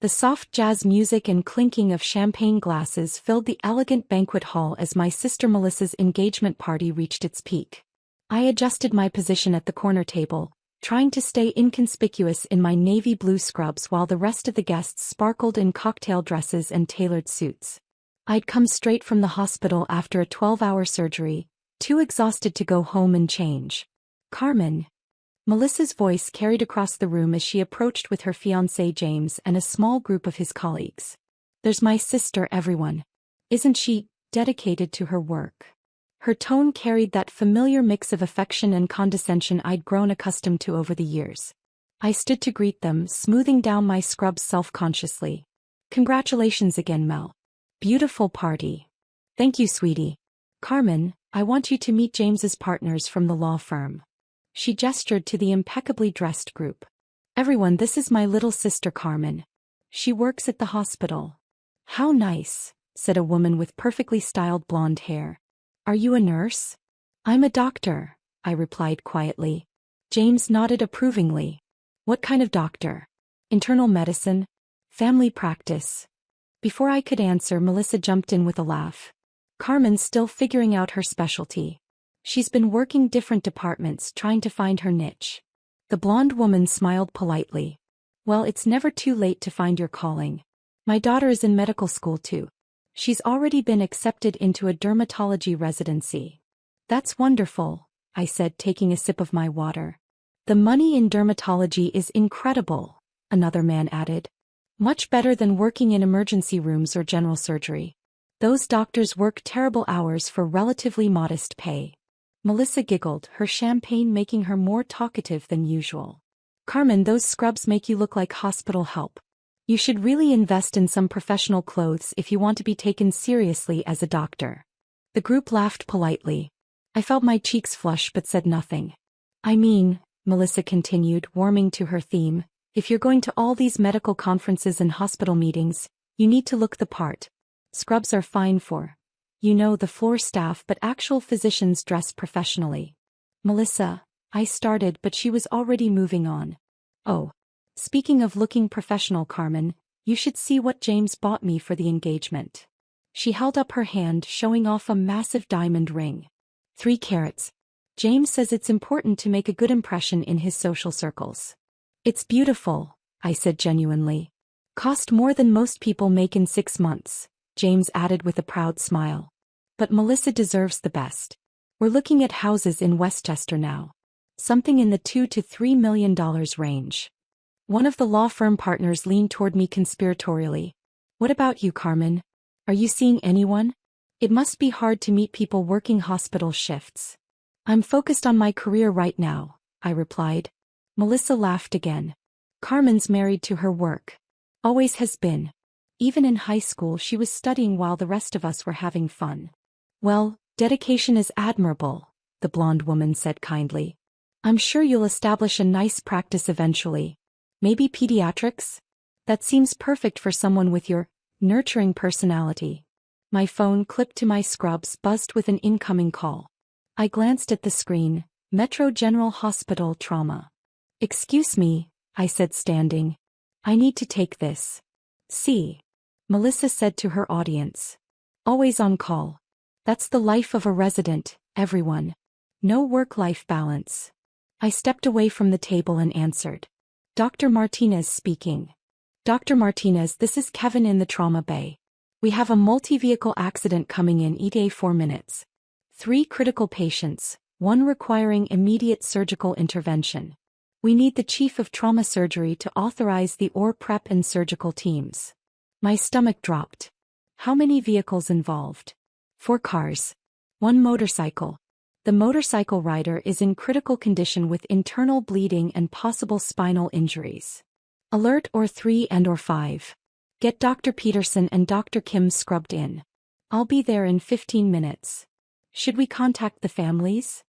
The soft jazz music and clinking of champagne glasses filled the elegant banquet hall as my sister Melissa's engagement party reached its peak. I adjusted my position at the corner table, trying to stay inconspicuous in my navy blue scrubs while the rest of the guests sparkled in cocktail dresses and tailored suits. I'd come straight from the hospital after a 12-hour surgery, too exhausted to go home and change. Carmen. Melissa's voice carried across the room as she approached with her fiancé James and a small group of his colleagues. There's my sister, everyone. Isn't she dedicated to her work? Her tone carried that familiar mix of affection and condescension I'd grown accustomed to over the years. I stood to greet them, smoothing down my scrubs self-consciously. Congratulations again, Mel. Beautiful party. Thank you, sweetie. Carmen, I want you to meet James's partners from the law firm. She gestured to the impeccably dressed group. Everyone, this is my little sister Carmen. She works at the hospital. How nice, said a woman with perfectly styled blonde hair. Are you a nurse? I'm a doctor, I replied quietly. James nodded approvingly. What kind of doctor? Internal medicine? Family practice? Before I could answer, Melissa jumped in with a laugh. Carmen's still figuring out her specialty. She's been working different departments trying to find her niche. The blonde woman smiled politely. Well, it's never too late to find your calling. My daughter is in medical school too. She's already been accepted into a dermatology residency. That's wonderful, I said, taking a sip of my water. The money in dermatology is incredible, another man added. Much better than working in emergency rooms or general surgery. Those doctors work terrible hours for relatively modest pay. Melissa giggled, her champagne making her more talkative than usual. Carmen, those scrubs make you look like hospital help. You should really invest in some professional clothes if you want to be taken seriously as a doctor. The group laughed politely. I felt my cheeks flush but said nothing. I mean, Melissa continued, warming to her theme, if you're going to all these medical conferences and hospital meetings, you need to look the part. Scrubs are fine for, the floor staff, but actual physicians dress professionally. Melissa, I started, but she was already moving on. Oh. Speaking of looking professional, Carmen, you should see what James bought me for the engagement. She held up her hand, showing off a massive diamond ring. 3 carats. James says it's important to make a good impression in his social circles. It's beautiful, I said genuinely. Cost more than most people make in 6 months, James added with a proud smile. But Melissa deserves the best. We're looking at houses in Westchester now. Something in the $2 to $3 million range. One of the law firm partners leaned toward me conspiratorially. What about you, Carmen? Are you seeing anyone? It must be hard to meet people working hospital shifts. I'm focused on my career right now, I replied. Melissa laughed again. Carmen's married to her work. Always has been. Even in high school she was studying while the rest of us were having fun. Well, dedication is admirable, the blonde woman said kindly. I'm sure you'll establish a nice practice eventually. Maybe pediatrics? That seems perfect for someone with your nurturing personality. My phone, clipped to my scrubs, buzzed with an incoming call. I glanced at the screen. Metro General Hospital Trauma. Excuse me, I said, standing. I need to take this. See. Melissa said to her audience. Always on call. That's the life of a resident, everyone. No work-life balance. I stepped away from the table and answered. Dr. Martinez speaking. Dr. Martinez, this is Kevin in the trauma bay. We have a multi-vehicle accident coming in ETA 4 minutes. 3 critical patients, 1 requiring immediate surgical intervention. We need the chief of trauma surgery to authorize the OR prep and surgical teams. My stomach dropped. How many vehicles involved? 4 cars. 1 motorcycle. The motorcycle rider is in critical condition with internal bleeding and possible spinal injuries. Alert or 3 and/or 5. Get Dr. Peterson and Dr. Kim scrubbed in. I'll be there in 15 minutes. Should we contact the families?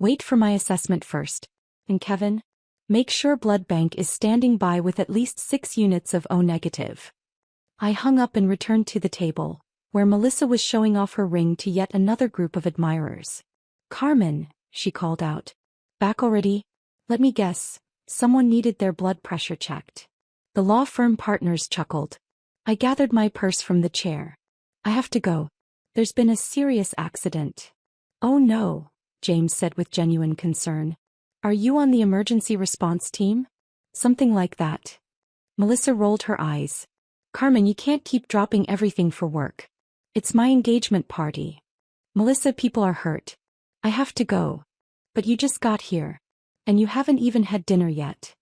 Wait for my assessment first. And Kevin? Make sure blood bank is standing by with at least 6 units of O negative. I hung up and returned to the table, where Melissa was showing off her ring to yet another group of admirers. Carmen, she called out. Back already? Let me guess, someone needed their blood pressure checked. The law firm partners chuckled. I gathered my purse from the chair. I have to go. There's been a serious accident. Oh no, James said with genuine concern. Are you on the emergency response team? Something like that. Melissa rolled her eyes. Carmen, you can't keep dropping everything for work. It's my engagement party. Melissa, people are hurt. I have to go. But you just got here. And you haven't even had dinner yet.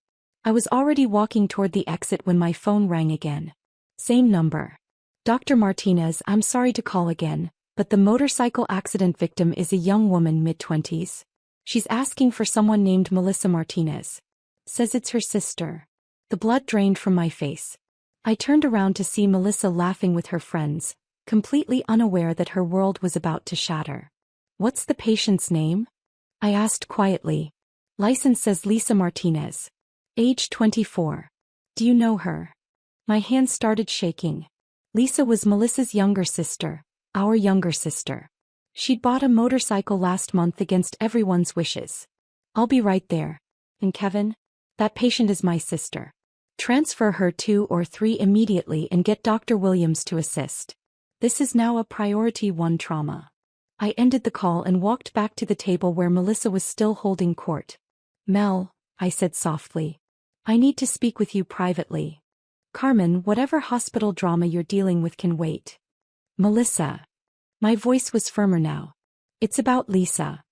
I was already walking toward the exit when my phone rang again. Same number. Dr. Martinez, I'm sorry to call again, but the motorcycle accident victim is a young woman mid-20s. She's asking for someone named Melissa Martinez. Says it's her sister. The blood drained from my face. I turned around to see Melissa laughing with her friends, completely unaware that her world was about to shatter. What's the patient's name? I asked quietly. License says Lisa Martinez. Age 24. Do you know her? My hands started shaking. Lisa was Melissa's younger sister, our younger sister. She'd bought a motorcycle last month against everyone's wishes. I'll be right there. And Kevin? That patient is my sister. Transfer her 2 or 3 immediately and get Dr. Williams to assist. This is now a priority 1 trauma. I ended the call and walked back to the table where Melissa was still holding court. Mel, I said softly. I need to speak with you privately. Carmen, whatever hospital drama you're dealing with can wait. Melissa. My voice was firmer now. It's about Lisa.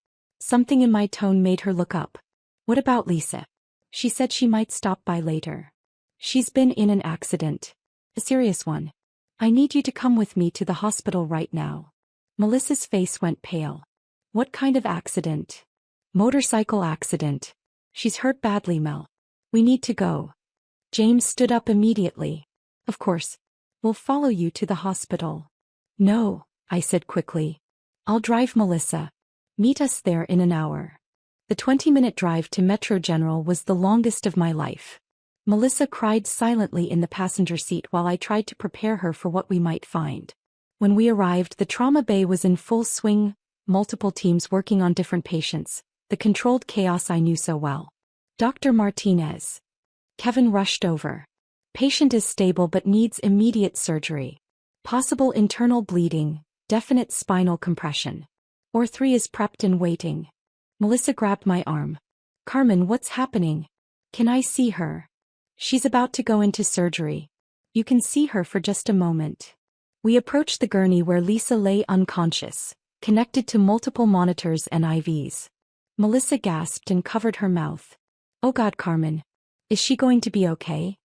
Something in my tone made her look up. What about Lisa? She said she might stop by later. She's been in an accident. A serious one. I need you to come with me to the hospital right now. Melissa's face went pale. What kind of accident? Motorcycle accident. She's hurt badly, Mel. We need to go. James stood up immediately. Of course. We'll follow you to the hospital. No, I said quickly. I'll drive Melissa. Meet us there in an hour. The 20-minute drive to Metro General was the longest of my life. Melissa cried silently in the passenger seat while I tried to prepare her for what we might find. When we arrived, the trauma bay was in full swing, multiple teams working on different patients, the controlled chaos I knew so well. Dr. Martinez. Kevin rushed over. Patient is stable but needs immediate surgery. Possible internal bleeding, definite spinal compression. Or 3 is prepped and waiting. Melissa grabbed my arm. Carmen, what's happening? Can I see her? She's about to go into surgery. You can see her for just a moment. We approached the gurney where Lisa lay unconscious, connected to multiple monitors and IVs. Melissa gasped and covered her mouth. Oh God, Carmen. Is she going to be okay?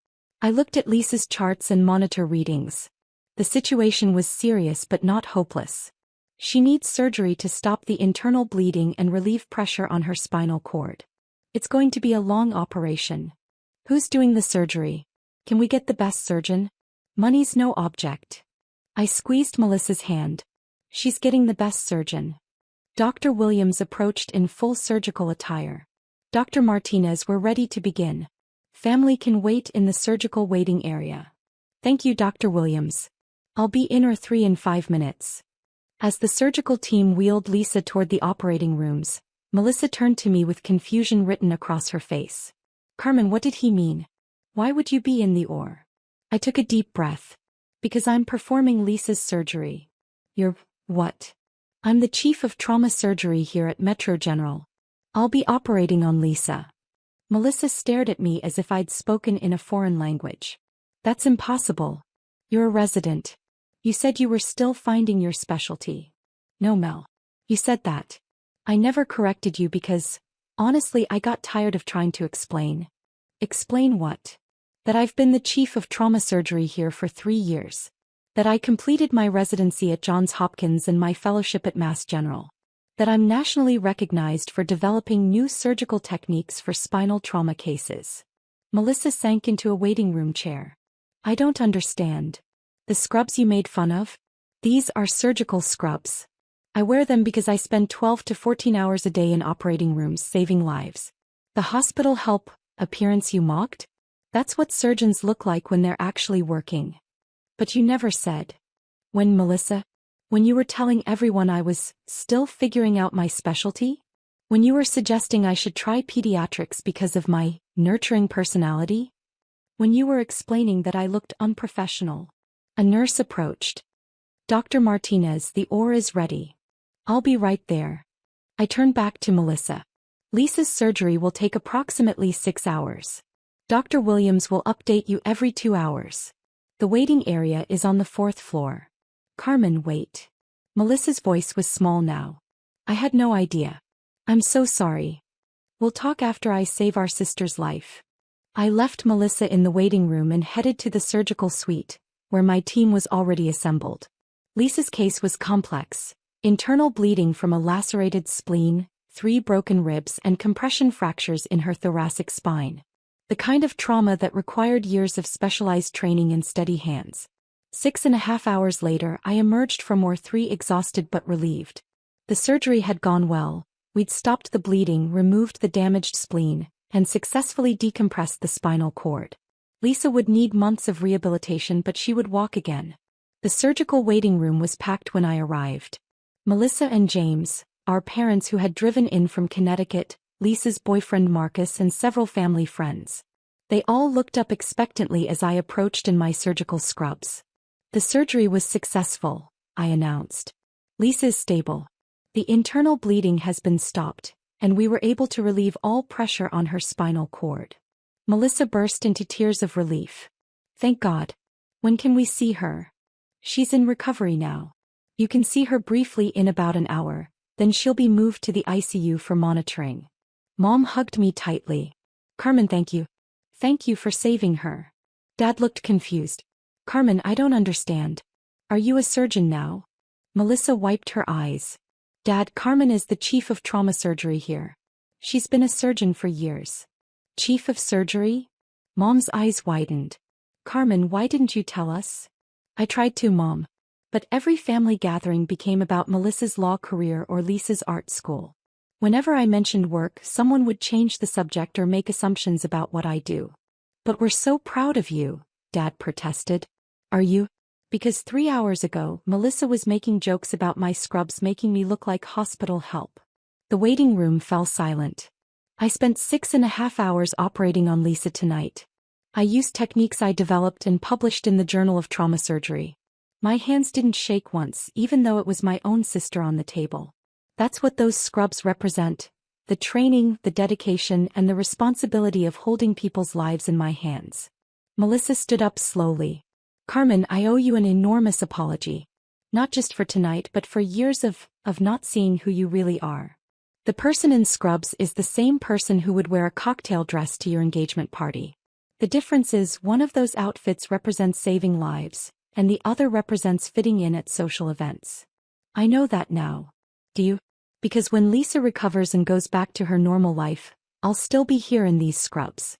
I looked at Lisa's charts and monitor readings. The situation was serious but not hopeless. She needs surgery to stop the internal bleeding and relieve pressure on her spinal cord. It's going to be a long operation. Who's doing the surgery? Can we get the best surgeon? Money's no object. I squeezed Melissa's hand. She's getting the best surgeon. Dr. Williams approached in full surgical attire. Dr. Martinez, we're ready to begin. Family can wait in the surgical waiting area. Thank you, Dr. Williams. I'll be in or 3 in 5 minutes. As the surgical team wheeled Lisa toward the operating rooms, Melissa turned to me with confusion written across her face. Carmen, what did he mean? Why would you be in the OR? I took a deep breath. Because I'm performing Lisa's surgery. You're, what? I'm the chief of trauma surgery here at Metro General. I'll be operating on Lisa. Melissa stared at me as if I'd spoken in a foreign language. That's impossible. You're a resident. You said you were still finding your specialty. No, Mel. You said that. I never corrected you because, honestly, I got tired of trying to explain. Explain what? That I've been the chief of trauma surgery here for 3 years. That I completed my residency at Johns Hopkins and my fellowship at Mass General. That I'm nationally recognized for developing new surgical techniques for spinal trauma cases. Melissa sank into a waiting room chair. I don't understand. The scrubs you made fun of? These are surgical scrubs. I wear them because I spend 12 to 14 hours a day in operating rooms saving lives. The hospital help appearance you mocked? That's what surgeons look like when they're actually working. But you never said. When, Melissa? When you were telling everyone I was still figuring out my specialty? When you were suggesting I should try pediatrics because of my nurturing personality? When you were explaining that I looked unprofessional. A nurse approached. Dr. Martinez, the ore is ready. I'll be right there. I turned back to Melissa. Lisa's surgery will take approximately 6 hours. Dr. Williams will update you every 2 hours. The waiting area is on the 4th floor. Carmen, wait. Melissa's voice was small now. I had no idea. I'm so sorry. We'll talk after I save our sister's life. I left Melissa in the waiting room and headed to the surgical suite, where my team was already assembled. Lisa's case was complex. Internal bleeding from a lacerated spleen, 3 broken ribs and compression fractures in her thoracic spine. The kind of trauma that required years of specialized training and steady hands. 6.5 hours later I emerged from Ward 3 exhausted but relieved. The surgery had gone well. We'd stopped the bleeding, removed the damaged spleen, and successfully decompressed the spinal cord. Lisa would need months of rehabilitation, but she would walk again. The surgical waiting room was packed when I arrived. Melissa and James, our parents who had driven in from Connecticut, Lisa's boyfriend Marcus and several family friends. They all looked up expectantly as I approached in my surgical scrubs. The surgery was successful, I announced. Lisa is stable. The internal bleeding has been stopped, and we were able to relieve all pressure on her spinal cord. Melissa burst into tears of relief. Thank God. When can we see her? She's in recovery now. You can see her briefly in about an hour, then she'll be moved to the ICU for monitoring. Mom hugged me tightly. Carmen, thank you. Thank you for saving her. Dad looked confused. Carmen, I don't understand. Are you a surgeon now? Melissa wiped her eyes. Dad, Carmen is the chief of trauma surgery here. She's been a surgeon for years. Chief of surgery? Mom's eyes widened. Carmen, why didn't you tell us? I tried to, Mom. But every family gathering became about Melissa's law career or Lisa's art school. Whenever I mentioned work, someone would change the subject or make assumptions about what I do. But we're so proud of you, Dad protested. Are you? Because 3 hours ago, Melissa was making jokes about my scrubs making me look like hospital help. The waiting room fell silent. I spent 6.5 hours operating on Lisa tonight. I used techniques I developed and published in the Journal of Trauma Surgery. My hands didn't shake once, even though it was my own sister on the table. That's what those scrubs represent: the training, the dedication, and the responsibility of holding people's lives in my hands. Melissa stood up slowly. Carmen, I owe you an enormous apology. Not just for tonight but for years of not seeing who you really are. The person in scrubs is the same person who would wear a cocktail dress to your engagement party. The difference is one of those outfits represents saving lives, and the other represents fitting in at social events. I know that now. Do you? Because when Lisa recovers and goes back to her normal life, I'll still be here in these scrubs.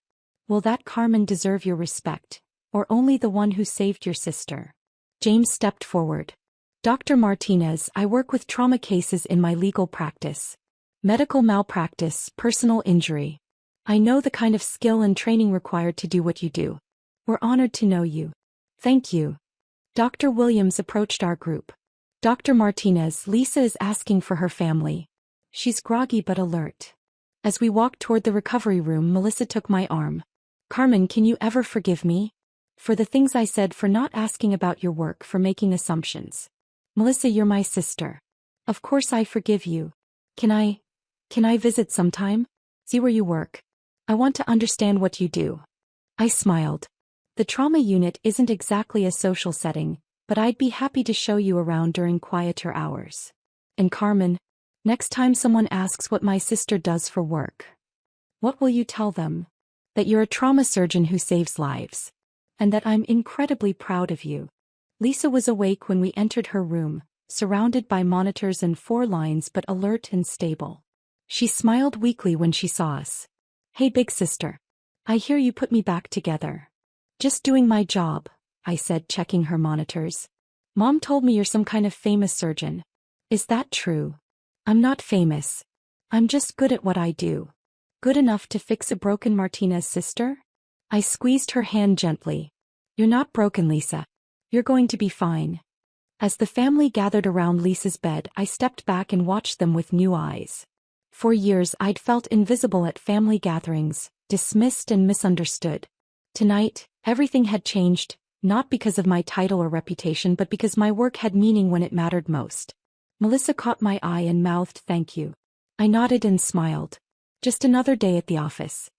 Will that Carmen deserve your respect? Or only the one who saved your sister? James stepped forward. Dr. Martinez, I work with trauma cases in my legal practice. Medical malpractice, personal injury. I know the kind of skill and training required to do what you do. We're honored to know you. Thank you. Dr. Williams approached our group. Dr. Martinez, Lisa is asking for her family. She's groggy but alert. As we walked toward the recovery room, Melissa took my arm. Carmen, can you ever forgive me? For the things I said, for not asking about your work, for making assumptions. Melissa, you're my sister. Of course I forgive you. Can I visit sometime? See where you work. I want to understand what you do. I smiled. The trauma unit isn't exactly a social setting, but I'd be happy to show you around during quieter hours. And Carmen, next time someone asks what my sister does for work, what will you tell them? That you're a trauma surgeon who saves lives. And that I'm incredibly proud of you. Lisa was awake when we entered her room, surrounded by monitors and 4 lines but alert and stable. She smiled weakly when she saw us. Hey big sister. I hear you put me back together. Just doing my job, I said, checking her monitors. Mom told me you're some kind of famous surgeon. Is that true? I'm not famous. I'm just good at what I do. Good enough to fix a broken Martinez sister? I squeezed her hand gently. You're not broken, Lisa. You're going to be fine. As the family gathered around Lisa's bed, I stepped back and watched them with new eyes. For years I'd felt invisible at family gatherings, dismissed and misunderstood. Tonight, everything had changed, not because of my title or reputation but because my work had meaning when it mattered most. Melissa caught my eye and mouthed thank you. I nodded and smiled. Just another day at the office.